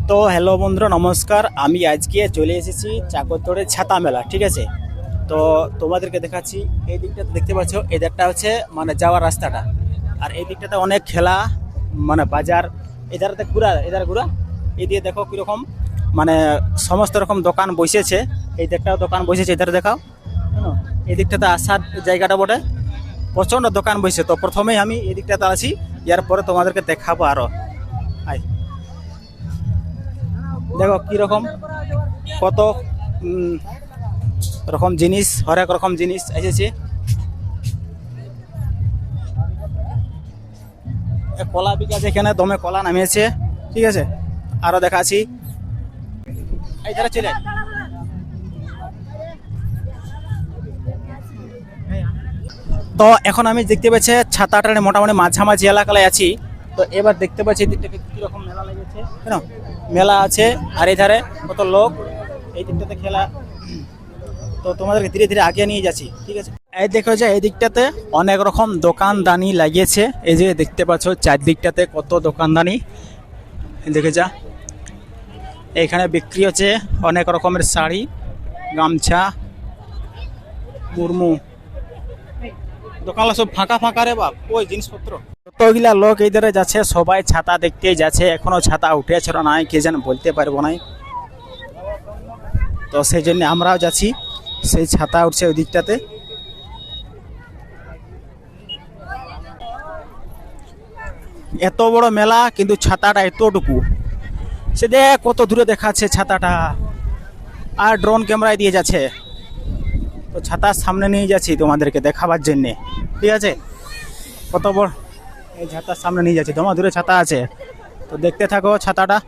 তো হ্যালো বন্ধুরা, নমস্কার। আমি আজকে চলে এসেছি চাকরতোড়ের ছাতা মেলা, ঠিক আছে। তো তোমাদেরকে দেখাচ্ছি। এই দিকটাতে দেখতে পাচ্ছ, এই দিকটা হচ্ছে মানে যাওয়ার রাস্তাটা, আর এই দিকটাতে অনেক খেলা মানে বাজার। এধারে ঘুরা এই দিয়ে দেখো কীরকম মানে সমস্ত রকম দোকান বসেছে। এই দিকটাও দোকান বসেছে, এধারে দেখাও। এই দিকটাতে আসার জায়গাটা বটে, প্রচণ্ড দোকান বসেছে। তো প্রথমেই আমি এই দিকটাতে আছি, এরপরে তোমাদেরকে দেখাবো আরও। আই দেখো কিরকম কত রকম জিনিস, হরেক রকম জিনিস এসেছে। কলা বিকাশ, এখানে দমে কলা নামিয়েছে, ঠিক আছে। আরো দেখাচ্ছি, এই ধারে চলে। তো এখন আমি দেখতে পাচ্ছি ছাতাটার মোটামুটি মাঝামাঝি এলাকায় আছি। তো এবার দেখতে পাচ্ছি দিকটাকে কিরকম মেলা লেগেছে, কেন মেলা আছে, আর এই ধারে কত লোক, এই দিকটাতে খেলা। তো তোমাদেরকে ধীরে ধীরে আগে নিয়ে যাচ্ছি, ঠিক আছে। এই দেখো যে এই দিকটাতে অনেক রকম দোকানদানি লাগিয়েছে। এই যে দেখতে পাচ্ছ চারদিকটাতে কত দোকানদানি, দেখে যা। এখানে বিক্রি হচ্ছে অনেক রকমের শাড়ি, গামছা, মুরমু। দোকানগুলো সব ফাঁকা ফাঁকা রে বাপ, ওই জিনিসপত্র কতগুলা লোক এই ধারে যাচ্ছে, সবাই ছাতা দেখতে যাচ্ছে। এখনো ছাতা উঠেছে না নাই কে যেন বলতে পারবো নাই। তো সেই জন্য আমরাও যাচ্ছি, সেই ছাতা উঠছে ওই দিকটাতে। এত বড় মেলা কিন্তু ছাতাটা এতটুকু, সে দেখ কত দূরে দেখাচ্ছে ছাতাটা, আর ড্রোন ক্যামেরায় দিয়ে যাচ্ছে। তো ছাতার সামনে নিয়ে যাচ্ছি তোমাদেরকে দেখাবার জন্যে, ঠিক আছে। কত বড় এই ছাতার সামনে নিয়ে যাচ্ছি, তোমার দূরে ছাতা আছে। তো দেখতে থাকো ছাতাটা।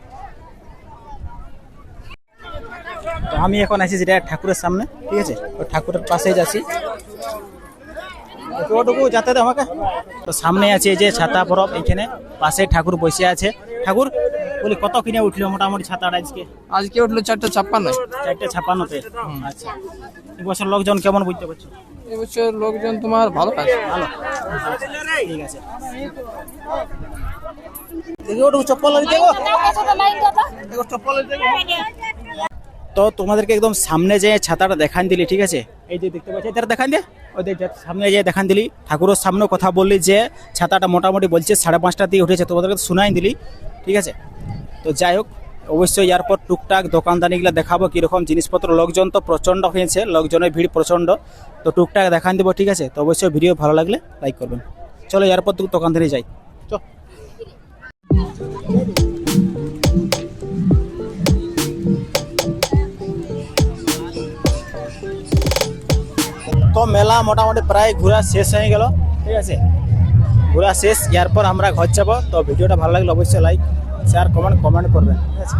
তো আমি এখন আছি যেটা ঠাকুরের সামনে, ঠিক আছে। ওই ঠাকুরের পাশেই যাচ্ছি, ওটুকু যাতে আমাকে। তো সামনে আছে এই যে ছাতা বরফ, এইখানে পাশে ঠাকুর বসে আছে। ঠাকুর বলি কত কিনে উঠলো মোটামুটি ছাতাটা আজকে? আজকে উঠলো 456। 456-তে। আচ্ছা, এবছর লোকজন কেমন বুঝতে পারছো? এবছর লোকজন তোমার ভালো আছে। ভালো, ঠিক আছে। ওটুকু চপ্পল দেখো, চপ্পল দেখো। তো তোমাদেরকে একদম সামনে যে ছাতাটা দেখান দিলি, ঠিক আছে। এই যে দেখতে পাচ্ছি এটা দেখান দিয়ে, ওদের সামনে যে দেখান দিলি, ঠাকুরের সামনে কথা বললি যে ছাতাটা মোটামুটি বলছে 5:30 দিয়ে উঠেছে, তোমাদেরকে শুনাই দিলি, ঠিক আছে। তো যাই হোক, অবশ্যই এরপর টুকটাক দোকানদানিগুলো দেখাবো কীরকম জিনিসপত্র। লোকজন তো প্রচণ্ড হয়েছে, লোকজনের ভিড় প্রচণ্ড। তো টুকটাক দেখান দেবো, ঠিক আছে। তো অবশ্যই ভিডিও ভালো লাগলে লাইক করবেন। চলো এরপর দোকানদানি যাই, চল। তো মেলা মোটামুটি প্রায় ঘোরা শেষ হয়ে গেল, ঠিক আছে। ঘোরা শেষ, এরপর আমরা ঘর যাবো। তো ভিডিওটা ভালো লাগলে অবশ্যই লাইক, শেয়ার, কমেন্ট করবেন, ঠিক আছে।